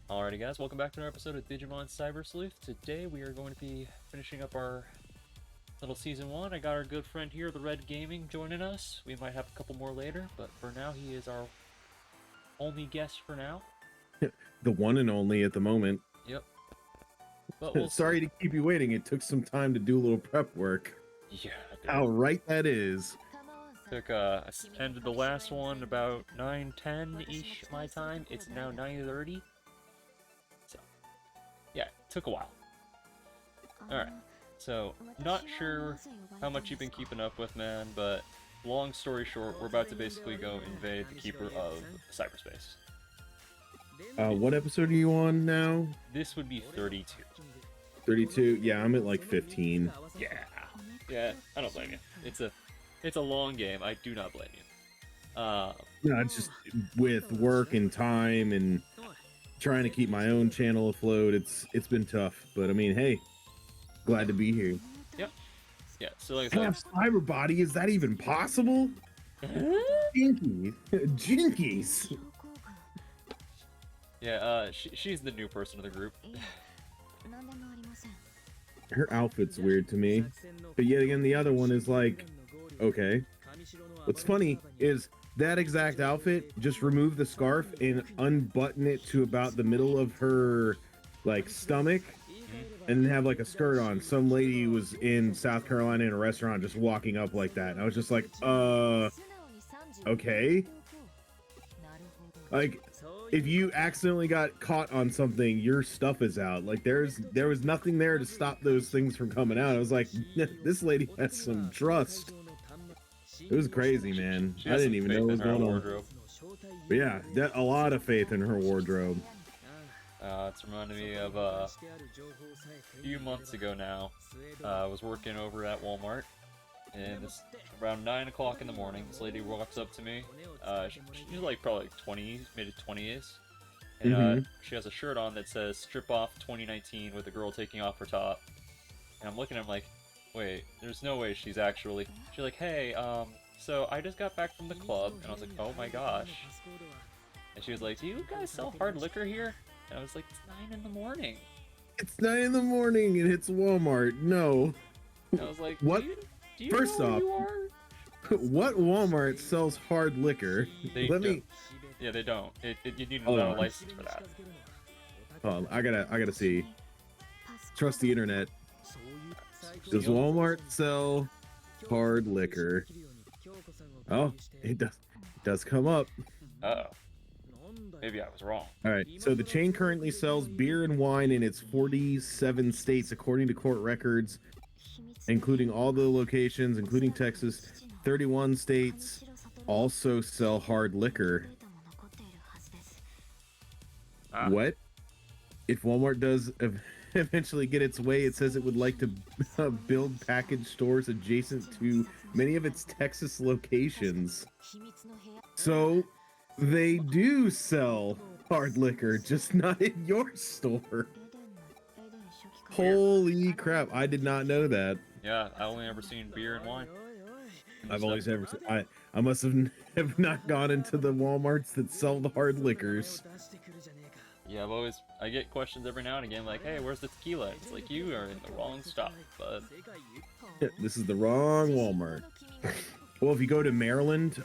Alrighty guys, welcome back to another episode of Digimon Cyber Sleuth. Today we are going to be finishing up our little Season 1. I got our good friend here, the Red Gaming, joining us. We might have a couple more later, but for now he is our only guest for now. The one and only at the moment. Yep. But we'll Sorry to keep you waiting. It took some time to do a little prep work. Yeah. How right that is. Took, I ended the last one about 9:10-ish my time. It's now 9:30. So, yeah, it took a while. Alright, so, not sure how much you've been keeping up with, man, but long story short, we're about to basically go invade the Keeper of Cyberspace. What episode are you on now? This would be 32. 32? Yeah, I'm at like 15. Yeah, I don't blame you. It's a long game. I do not blame you. No, it's just with work and time and trying to keep my own channel afloat. It's been tough, but I mean, hey, glad to be here. Yep. Yeah. So like I Have cyber body? Is that even possible? Jinkies. Jinkies. Yeah. She's the new person in the group. Her outfit's weird to me, but yet again, the other one is like, okay. What's funny is that exact outfit, just remove the scarf and unbutton it to about the middle of her like stomach and have like a skirt on. Some lady was in South Carolina in a restaurant just walking up like that, and I was just like, okay. Like, if you accidentally got caught on something, your stuff is out. Like, there was nothing there to stop those things from coming out. I was like, this lady has some trust. It was crazy, man. I didn't even know what was going on. But yeah, a lot of faith in her wardrobe. It's reminding me of a few months ago now. I was working over at Walmart, and it's around 9 o'clock in the morning. This lady walks up to me. She's like probably 20s, mid-20s. And she has a shirt on that says "Strip Off 2019" with a girl taking off her top. And I'm looking at her like, wait, there's no way she's actually... She's like, hey, so I just got back from the club. And I was like, oh my gosh. And she was like, do you guys sell hard liquor here? And I was like, it's 9 in the morning. It's 9 in the morning and it's Walmart. No. And I was like, what? Do you First know off, who you are? What Walmart sells hard liquor? Yeah, they don't. You need a license for that. I gotta see. Trust the internet. Does Walmart sell hard liquor? Oh, it does come up. Uh-oh. Maybe I was wrong. All right, so the chain currently sells beer and wine in its 47 states, according to court records, including all the locations, including Texas. 31 states also sell hard liquor. What? If Walmart does eventually get its way, it says it would like to build package stores adjacent to many of its Texas locations. So they do sell hard liquor, just not in your store. Holy crap, I did not know that. Yeah, I only ever seen beer and wine. I've always ever seen, I must have not gone into the Walmarts that sell the hard liquors. Yeah, I get questions every now and again like, hey, where's the tequila? It's like, you are in the wrong stop, bud. Yeah, this is the wrong Walmart. Well, if you go to Maryland,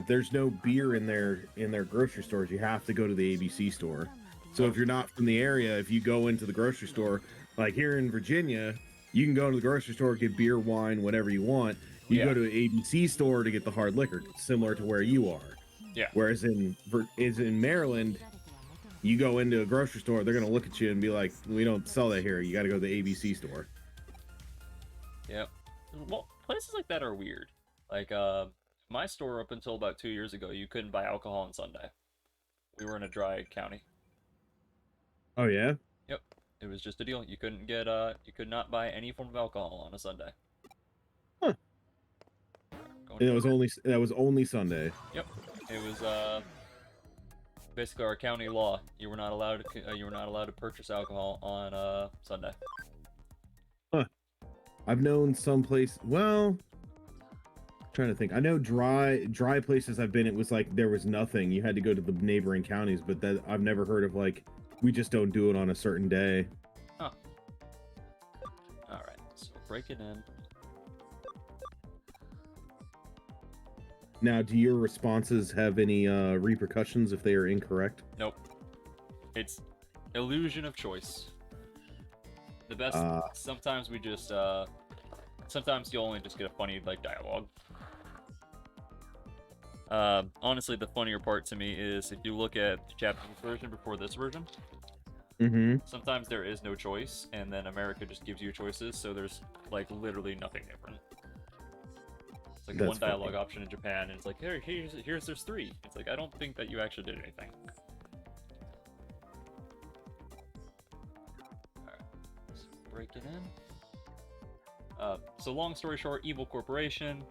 there's no beer in their grocery stores. You have to go to the ABC store. So if you're not from the area, if you go into the grocery store, like here in Virginia, you can go to the grocery store, get beer, wine, whatever you want. You go to an ABC store to get the hard liquor, similar to where you are. Yeah. Whereas in Maryland, you go into a grocery store, they're going to look at you and be like, we don't sell that here. You got to go to the ABC store. Yep. Well, places like that are weird. Like, my store up until about 2 years ago, you couldn't buy alcohol on Sunday. We were in a dry county. Oh, yeah? Yep. It was just a deal. You couldn't get, you could not buy any form of alcohol on a Sunday. Huh. And that was only Sunday. Yep. It was, basically our county law. You were not allowed to purchase alcohol on Sunday. Huh. I've known some place. Well, trying to think. I know dry places I've been. It was like there was nothing. You had to go to the neighboring counties, but that I've never heard of like We just don't do it on a certain day. Huh. Alright, so break it in. Now, do your responses have any repercussions if they are incorrect? Nope. It's illusion of choice. The best, sometimes we just, sometimes you'll only just get a funny, like, dialogue. Honestly, the funnier part to me is if you look at the Japanese version before this version, sometimes there is no choice, and then America just gives you choices, so there's, like, literally nothing different. It's like one dialogue option in Japan, and it's like, here's there's 3. It's like, I don't think that you actually did anything. Alright, let's break it in. So long story short, evil corporation,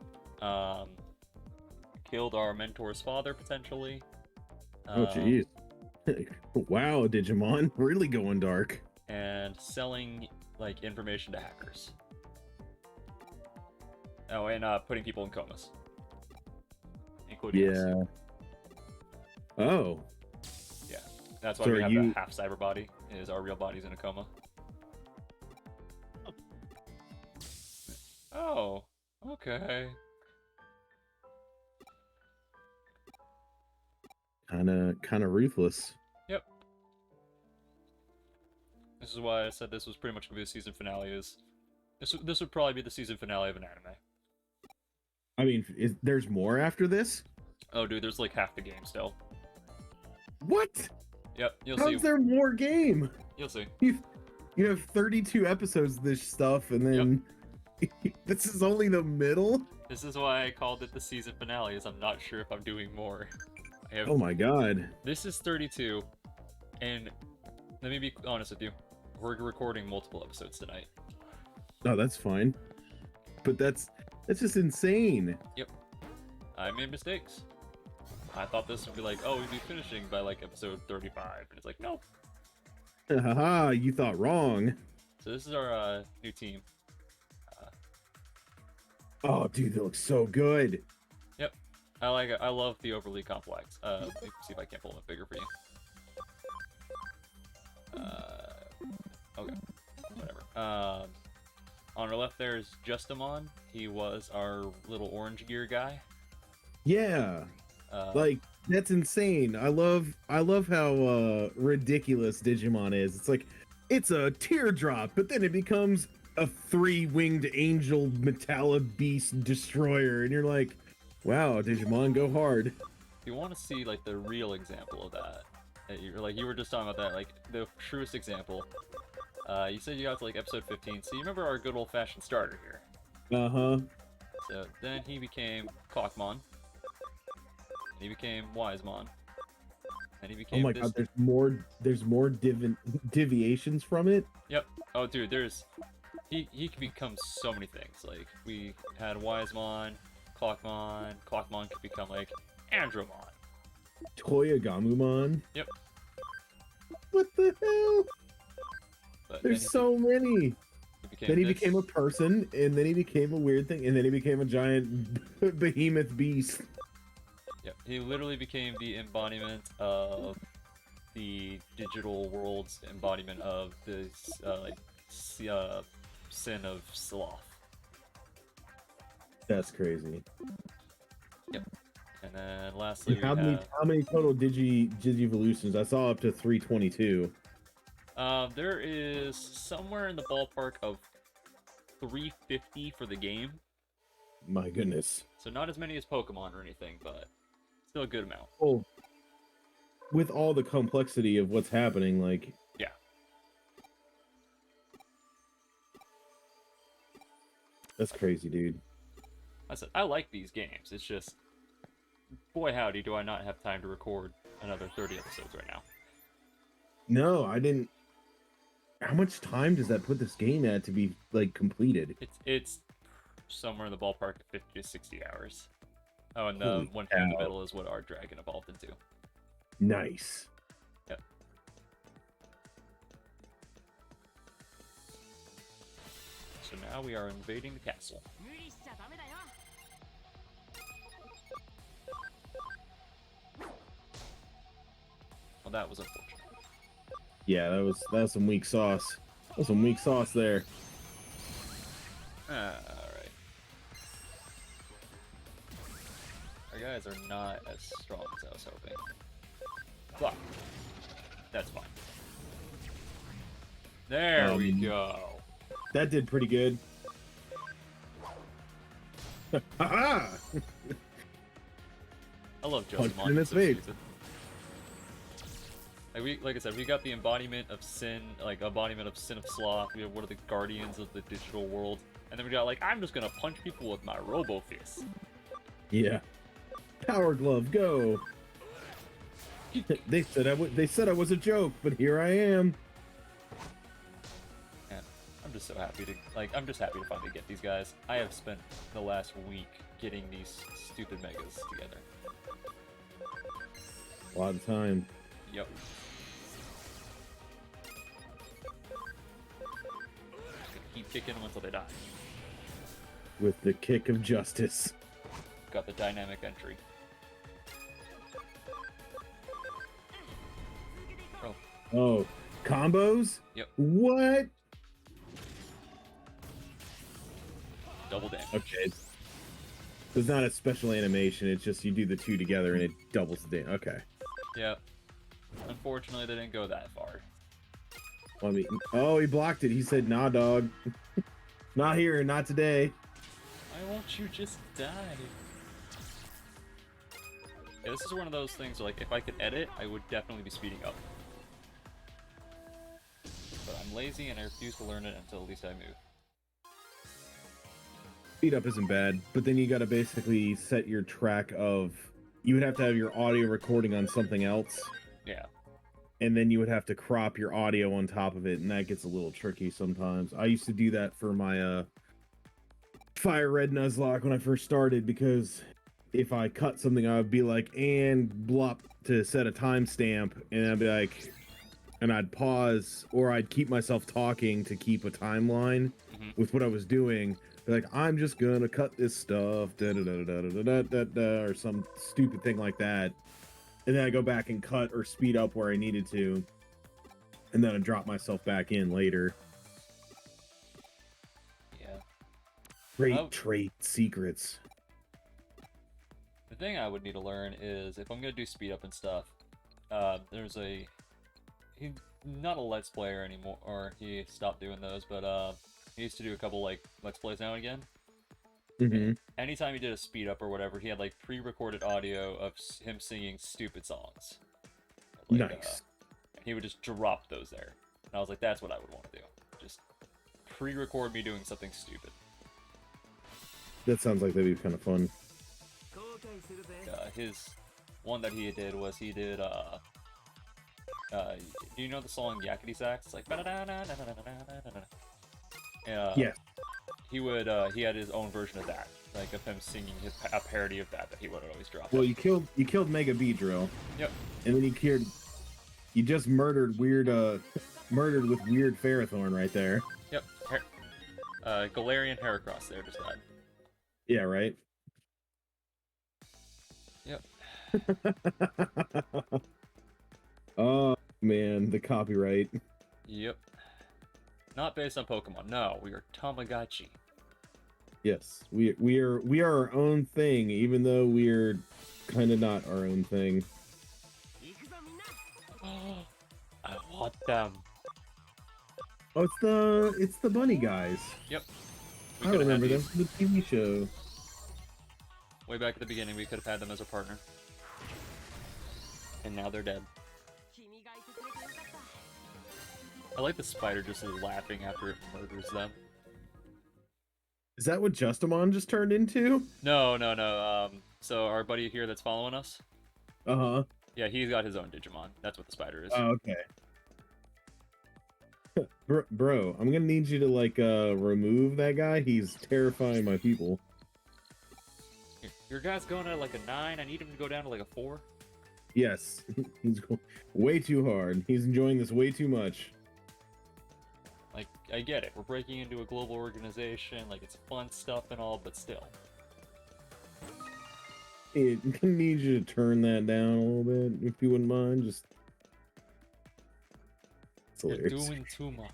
killed our mentor's father, potentially. Oh, jeez. Wow, Digimon, really going dark. And selling, like, information to hackers. Oh, and putting people in comas. Including us. Oh. Yeah. That's why we have the half cyber body, is our real body's in a coma. Oh, okay. Kinda ruthless. Yep. This is why I said this was pretty much gonna be the season finale. This would probably be the season finale of an anime. I mean, there's more after this? Oh, dude, there's like half the game still. What? Yep, you'll see. How's there more game? You'll see. You have 32 episodes of this stuff, and then this is only the middle? This is why I called it the season finale, is I'm not sure if I'm doing more. Oh my god. This is 32, and let me be honest with you. We're recording multiple episodes tonight. No, that's fine. But that's just insane. Yep. I made mistakes. I thought this would be like, oh, we'd be finishing by like episode 35, and it's like, nope. Haha, you thought wrong. So this is our new team. Oh, dude, that looks so good. Yep. I like it. I love the overly complex. Let me see if I can't pull it bigger for you. Okay. Whatever. On our left there is Justamon. He was our little orange gear guy. Yeah. Like, that's insane. I love how ridiculous Digimon is. It's like, it's a teardrop, but then it becomes a 3-winged angel Metalla beast destroyer, and you're like, wow, Digimon, go hard. If you want to see like the real example of that, you were just talking about that, like the truest example. You said you got to like episode 15, so you remember our good old-fashioned starter here. Uh-huh. So then he became Clockmon. He became Wisemon. And he became. Oh my god, there's more deviations from it. Yep. Oh dude, he can become so many things. Like we had Wisemon, Clockmon could become like Andromon. Toyagamumon. Yep. What the hell? But there's so many. Then he this. became a person, and then he became a weird thing, and then he became a giant behemoth beast. Yep, he literally became the embodiment of the digital world's embodiment of the sin of sloth. That's crazy. Yep. And then lastly, how many total Digivolutions? I saw up to 322. There is somewhere in the ballpark of 350 for the game. My goodness. So not as many as Pokemon or anything, but still a good amount. Oh, with all the complexity of what's happening, like... Yeah. That's crazy, dude. I said, I like these games. It's just, boy howdy, do I not have time to record another 30 episodes right now. No, I didn't... How much time does that put this game at to be, like, completed? It's somewhere in the ballpark of 50 to 60 hours. Oh, and the one thing in the middle is what our dragon evolved into. Nice. Yep. So now we are invading the castle. Well, that was unfortunate. Yeah, that was some weak sauce. That was some weak sauce there. Alright. Our guys are not as strong as I was hoping. But that's fine. There we go. That did pretty good. Haha! I love Punch Justin. in its face. Like I said, we got the embodiment of sin, like embodiment of sin of sloth. We have one of the guardians of the digital world, and then we got like, I'm just gonna punch people with my robo fist. Yeah. Power glove, go. They said I was a joke, but here I am. Man, I'm just so happy to I'm just happy to finally get these guys. I have spent the last week getting these stupid megas together. A lot of time. Yep. Keep kicking them until they die. With the kick of justice. Got the dynamic entry. Oh. Oh, combos? Yep. What? Double damage. Okay. It's not a special animation, it's just you do the two together and it doubles the damage. Okay. Yep. Unfortunately, they didn't go that far. Well, I mean, oh, he blocked it. He said, nah, dog. Not here, not today. Why won't you just die? Yeah, this is one of those things where, like, if I could edit, I would definitely be speeding up. But I'm lazy and I refuse to learn it until at least I move. Speed up isn't bad, but then you gotta basically set your track of... You would have to have your audio recording on something else. Yeah. And then you would have to crop your audio on top of it, and that gets a little tricky sometimes. I used to do that for my Fire Red Nuzlocke when I first started, because if I cut something, I would be like, and blop to set a timestamp, and I'd be like, and I'd pause, or I'd keep myself talking to keep a timeline with what I was doing. Be like, I'm just gonna cut this stuff, da da da da da da da da, or some stupid thing like that. And then I go back and cut or speed up where I needed to. And then I drop myself back in later. Yeah. Great trait secrets. The thing I would need to learn is, if I'm going to do speed up and stuff, there's a... He's not a Let's Player anymore, or he stopped doing those, but he used to do a couple, like, Let's Plays now and again. Anytime he did a speed up or whatever, he had like pre-recorded audio of him singing stupid songs. Like, nice. He would just drop those there. And I was like, that's what I would want to do. Just pre-record me doing something stupid. That sounds like that'd be kind of fun. His one that he did was do you know the song Yakety Sax? It's like yeah. He had his own version of that, like of him singing a parody of that he would always drop. Well, you killed Mega Beedrill. Yep. And then you just murdered with weird Ferrothorn right there. Yep. Galarian Heracross there just died. Yeah, right? Yep. Oh man, the copyright. Yep. Not based on Pokemon. No, we are Tamagotchi. Yes, we are our own thing, even though we're kind of not our own thing. I want them. Oh, it's the bunny guys. Yep. I remember them from the TV show. Way back at the beginning, we could have had them as a partner. And now they're dead. I like the spider just laughing after it murders them. Is that what Justimon just turned into? No. So our buddy here that's following us? Uh-huh. Yeah, he's got his own Digimon. That's what the spider is. Oh, okay. Bro, I'm gonna need you to, like, remove that guy. He's terrifying my people. Your guy's going at, like, a 9. I need him to go down to, like, a 4. Yes. He's going way too hard. He's enjoying this way too much. Like, I get it. We're breaking into a global organization. Like, it's fun stuff and all, but still. I need you to turn that down a little bit, if you wouldn't mind. Just That's You're hilarious. doing too much.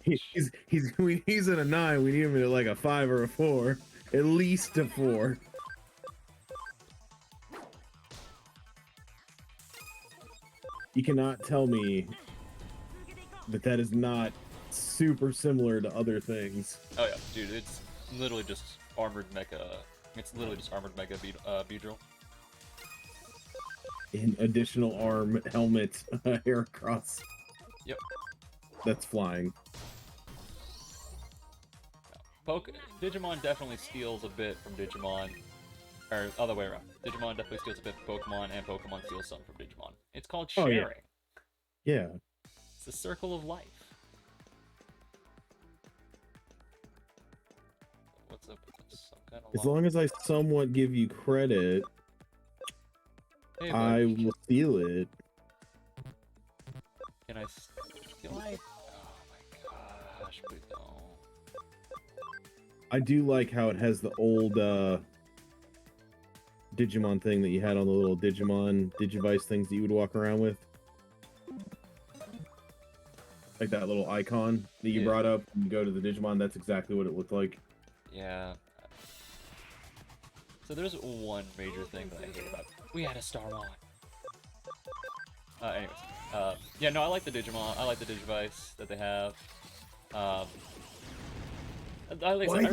He's in a 9. We need him at like a 5 or a 4, at least a 4. You cannot tell me that is not super similar to other things. Oh yeah, dude, it's literally just armored mecha. It's literally just armored mecha Beedrill. In additional arm, helmet, hair across. Yep. That's flying. Digimon definitely steals a bit from Digimon, or other way around. Digimon definitely steals a bit from Pokemon, and Pokemon steals some from Digimon. It's called sharing. Oh, yeah. It's the circle of life. What's up with this? Some kind of As long as I somewhat give you credit, hey, I will steal it. Can I steal it? Oh my gosh, please don't. I do like how it has the old Digimon thing that you had on the little Digimon Digivice things that you would walk around with. Like that little icon that you brought up when you go to the Digimon, that's exactly what it looked like. Yeah. So there's one major thing that I hate about it. We had a Starmon. Anyways. Yeah, no, I like the Digimon. I like the Digivice that they have. I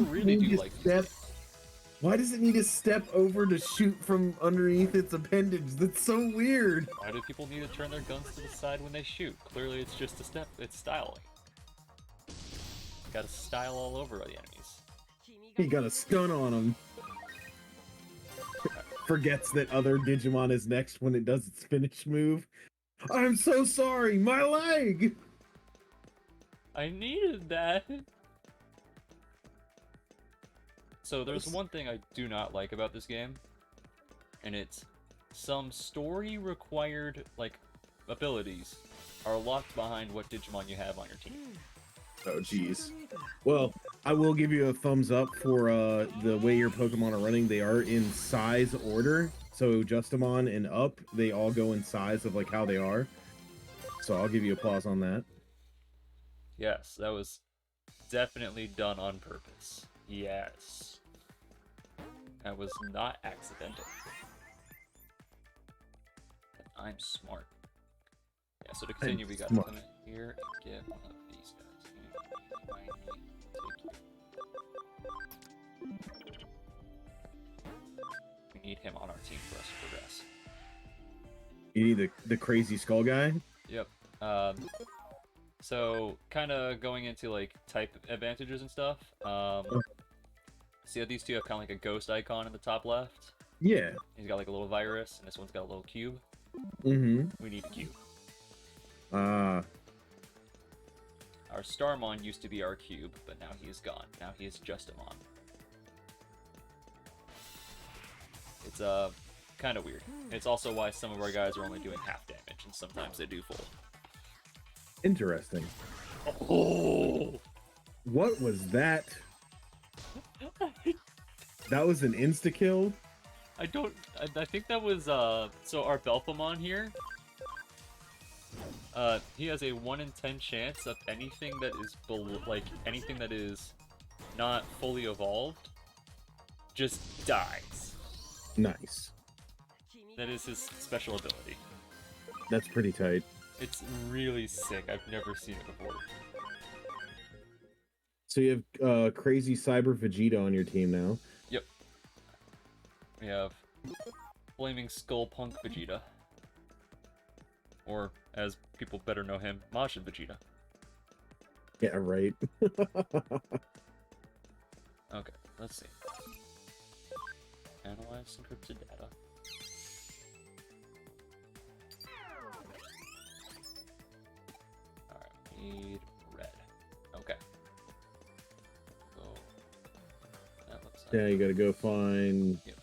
really do like these. Why does it need to step over to shoot from underneath its appendage? That's so weird. Why do people need to turn their guns to the side when they shoot? Clearly it's just a step, it's styling. Gotta style all over the enemies. He got a stun on him. Forgets that other Digimon is next when it does its finish move. I'm so sorry, my leg! I needed that! So there's one thing I do not like about this game, and it's some story-required, like, abilities are locked behind what Digimon you have on your team. Oh, jeez. Well, I will give you a thumbs up for the way your Pokemon are running. They are in size order. So Justimon and up, they all go in size of like how they are. So I'll give you applause on that. Yes, that was definitely done on purpose. Yes. That was not accidental. I'm smart. Yeah, so to continue, we gotta come in here and get one of these guys. We need him on our team for us to progress. You need the crazy skull guy? Yep. So, kind of going into, like, type advantages and stuff. See how these two have kind of like a ghost icon in the top left? Yeah. He's got like a little virus, and this one's got a little cube. Mm-hmm. We need a cube. Our Starmon used to be our cube, but now he is gone. Now he is Justimon. It's kind of weird. It's also why some of our guys are only doing half damage, and sometimes they do full. Interesting. Oh! What was that? That was an insta-kill? I think that was, so our Belphamon here, he has a 1 in 10 chance of anything that is, anything that is not fully evolved, just dies. Nice. That is his special ability. That's pretty tight. It's really sick. I've never seen it before. So you have crazy Cyber Vegeta on your team now. Yep. We have Flaming Skull Punk Vegeta. Or, as people better know him, Majin Vegeta. Yeah, right. Okay, let's see. Analyze encrypted data. Alright, we need red. Okay. So, that looks like... Yeah, you gotta go find... Yep.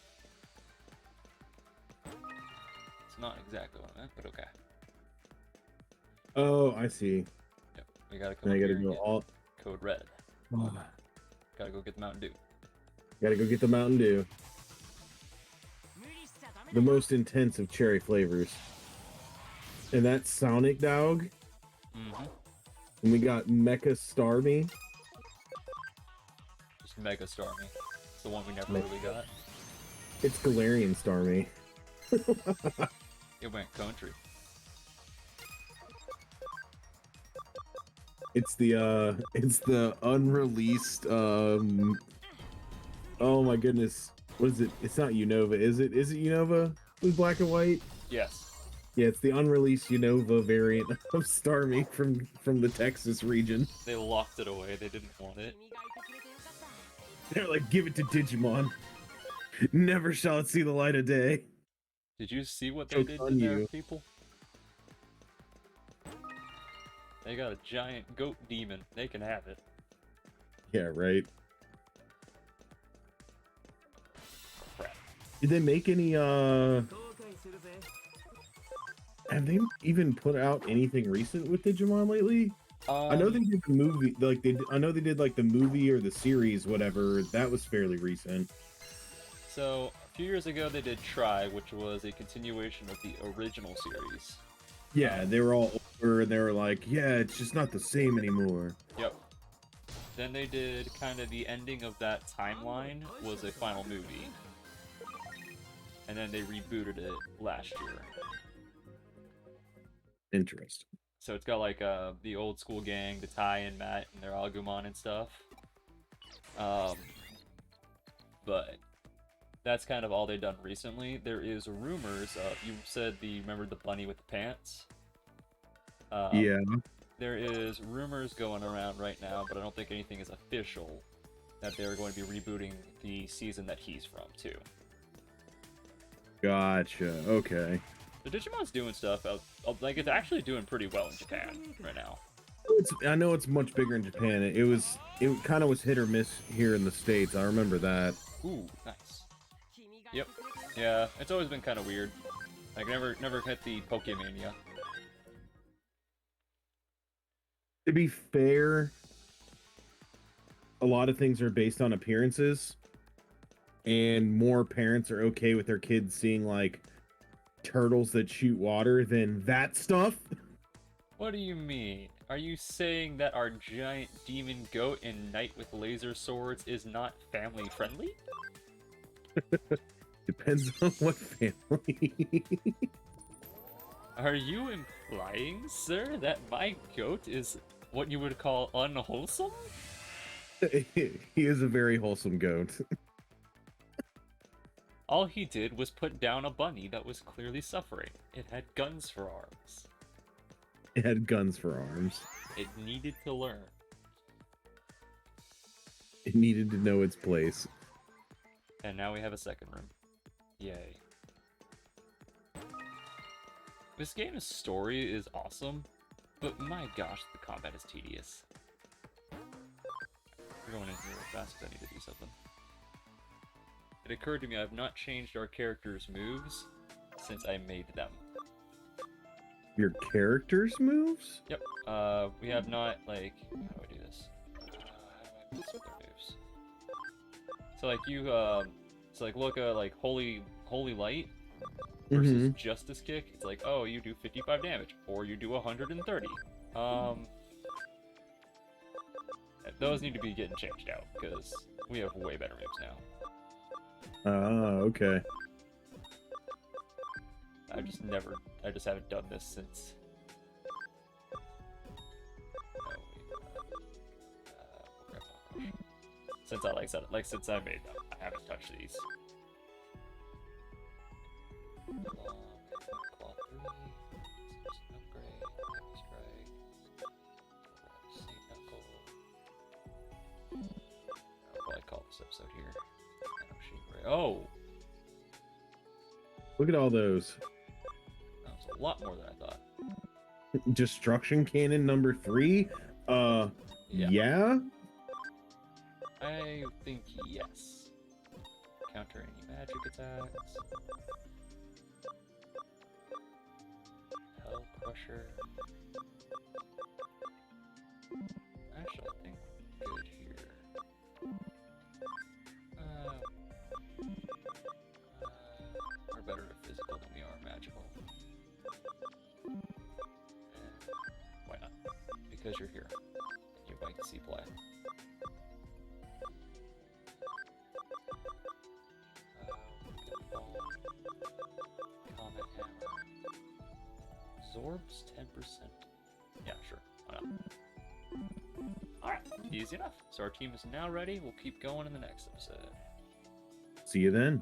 It's not exactly what I meant, but okay. Oh, I see. Yep, we gotta come Now up you here gotta and go get code red. Gotta go get the Mountain Dew. Gotta go get the Mountain Dew. The most intense of cherry flavors. And that's Sonic Dog? Mm-hmm. And we got Mecha Starmie. Just Mega Starmie. It's the one we never really got. It's Galarian Starmie. It went country. It's the unreleased oh my goodness. What is it? It's not Unova, is it? Is it Unova with black and white? Yes. Yeah, it's the unreleased Unova variant of Starmie from the Texas region. They locked it away. They didn't want it. They're like, give it to Digimon. Never shall it see the light of day. Did you see what they did to their people? They got a giant goat demon. They can have it. Yeah, right. Crap. Did they make any have they even put out anything recent with Digimon lately? I know they did the movie, I know they did like the movie or the series, whatever. That was fairly recent. So a few years ago, they did Try, which was a continuation of the original series. Yeah, they were all older, and they were like, "Yeah, it's just not the same anymore." Yep. Then they did kind of the ending of that timeline was a final movie, and then they rebooted it last year. Interesting. So it's got like the old school gang, the Tai and Matt, and their Agumon and stuff. But that's kind of all they've done recently. There is rumors of, you said remember the bunny with the pants? Yeah. There is rumors going around right now, but I don't think anything is official, that they're going to be rebooting the season that he's from, too. Gotcha. Okay. The Digimon's doing stuff, like, it's actually doing pretty well in Japan right now. I know it's much bigger in Japan. It kind of was hit or miss here in the States. I remember that. Ooh, nice. Yep. Yeah, it's always been kind of weird. Like, never hit the Pokemania. To be fair, a lot of things are based on appearances, and more parents are okay with their kids seeing like turtles that shoot water than that stuff. What do you mean? Are you saying that our giant demon goat and knight with laser swords is not family friendly? Depends on what family. Are you implying, sir, that my goat is what you would call unwholesome? He is a very wholesome goat. All he did was put down a bunny that was clearly suffering. It had guns for arms. It had guns for arms. It needed to learn. It needed to know its place. And now we have a second room. Yay. This game's story is awesome, but my gosh, the combat is tedious. We're going in here real fast because I need to do something. It occurred to me I have not changed our characters' moves since I made them. Your character's moves? Yep. We have not, like... How do I do this? How do I mix with their moves? So, like, you, so, like, look at, like, Holy Light versus Justice Kick. It's like, oh, you do 55 damage, or you do 130. Those need to be getting changed out, because we have way better moves now. Okay. I just haven't done this since... Since I since I made them, I haven't touched these. Claw 3, upgrade, strike, knuckle. I'll probably call this episode here. Oh! Look at all those. That was a lot more than I thought. Destruction Cannon number 3? Yeah? I think yes. Counter any magic attacks. Hell Crusher. Actually, I think good here. We're better at physical than we are magical. Why not? Because you're here. You might see play. Comet Hammer. Zorb's 10%. Yeah, sure. Why not? Alright, easy enough. So our team is now ready. We'll keep going in the next episode. See you then.